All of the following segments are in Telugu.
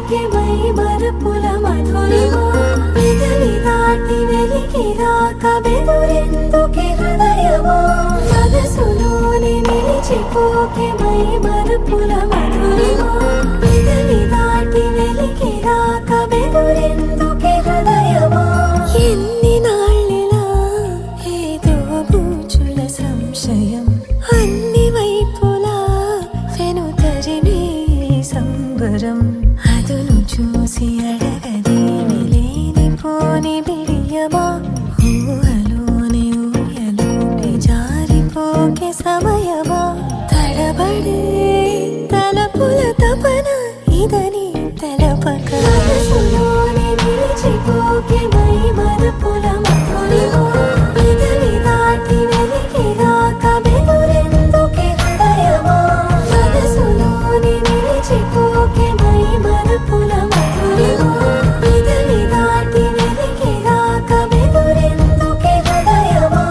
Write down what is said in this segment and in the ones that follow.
మర్చిపోకే మై మరపుల మధురిమా పెదవి దాటి వెలికి రాక బెదురెందుకే హృదయమా మనసులోనే నిలిచిపోకే మై మరపుల మధురిమా పెదవి దాటి వెలికి రాక బెదురెందుకే హృదయమా ఎన్ని నాళ్ళిలా ఏదో బూచుల సంశయం అన్ని వైపులా వెనుతరిమే సంబరం అదును చూసి అడగదేమి లేనిపోని బిడియమా ఊహలోని ఊయలోకి జారిపోకే సమయమా తడబడే తలపుల తపన ఇదని తెలపక మనసులోని నిలిచిపోకే మై మరపుల మధురిమా పెదవి దాటి వెలికి రాక బెదురెందుకే హృదయమా మనసులోని నిలిచిపోకే మై మరపుల మధురిమా పెదవి దాటి వెలికి రాక బెదురెందుకే హృదయమా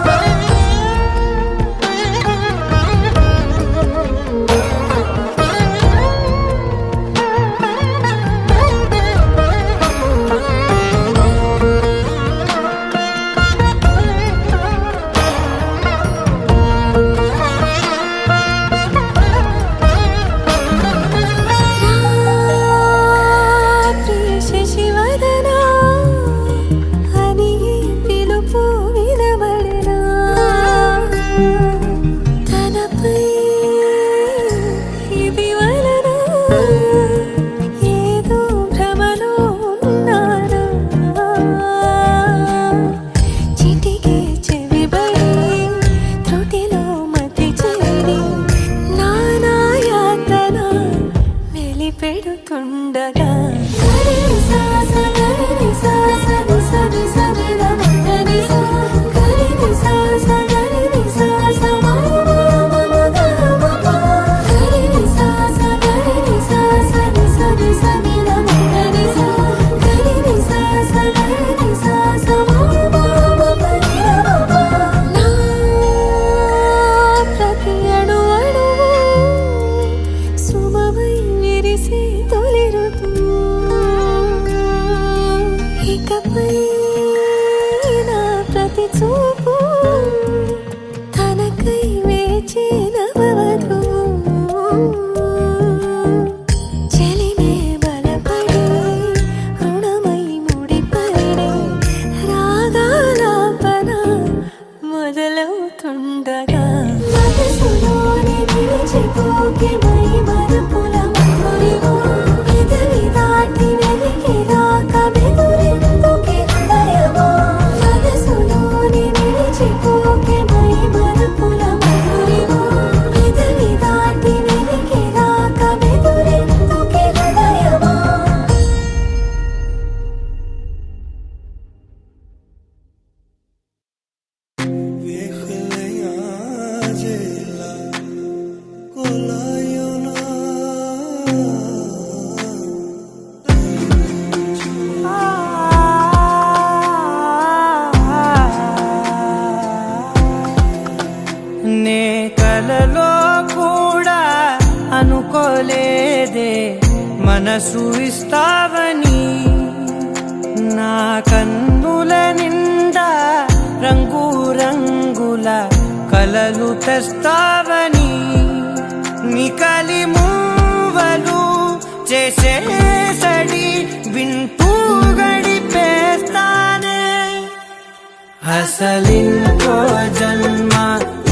పెడుతుండగా ప్రతి చూపు తనకై వేచి నవవధు చెలిమే బలపడి రుణమై ముడిపడి రాగాలాపన మొదలవుతుండగా మనసులోని నిలిచిపోకే మై మరపుల మధురిమా పెదవి దాటి వెలికి రాక బెదురెందుకే హృదయమా మనసులోని నిలిచిపోకే మై మరపుల మధురిమా పెదవి దాటి వెలికి రాక బెదురెందుకే హృదయమా నే కలలో కూడా అనుకోలేదే మనసు ఇస్తావని నా కన్నుల నిండా రంగు రంగుల కలలు తెస్తావని నికలి మూవలు చేసేసడి వింటూ గడిపేస్తానే అసలింకో జన్మ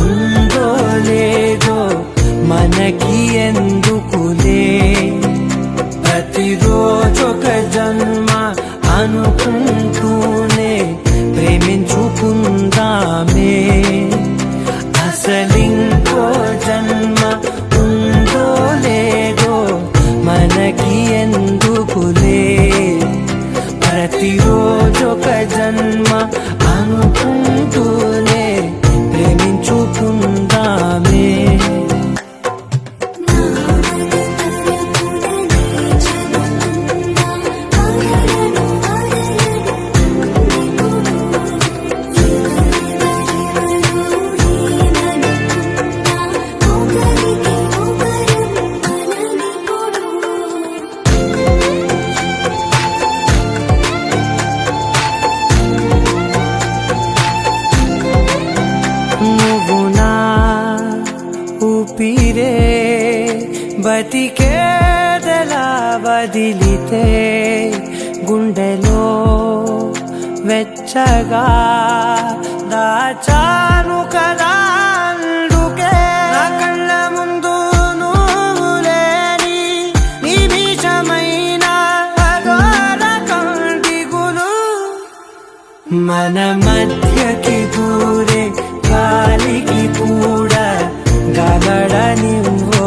ఉందో లేదో మనకి ఎందుకులే ప్రతిరోజొక జన్మ అనుకుంటూనే ప్రేమించుకుందామే అసలింకో జన్మ ఉందో లేదో మనకి ఎందుకులే ప్రతిరోజొక జన్మ అనుకుంటూనే ప్రేమించుకుందామే బ్రతికేదెలా వదిలితే గుండెలో వెచ్చగా దాచాను కదా అందుకే నా కళ్ళ ముందు నువ్వు లేని నిమిషమైన అఘోర కంటిగులు మన మధ్యకి దూరే గాలికి కూడా గగడ నివ్వు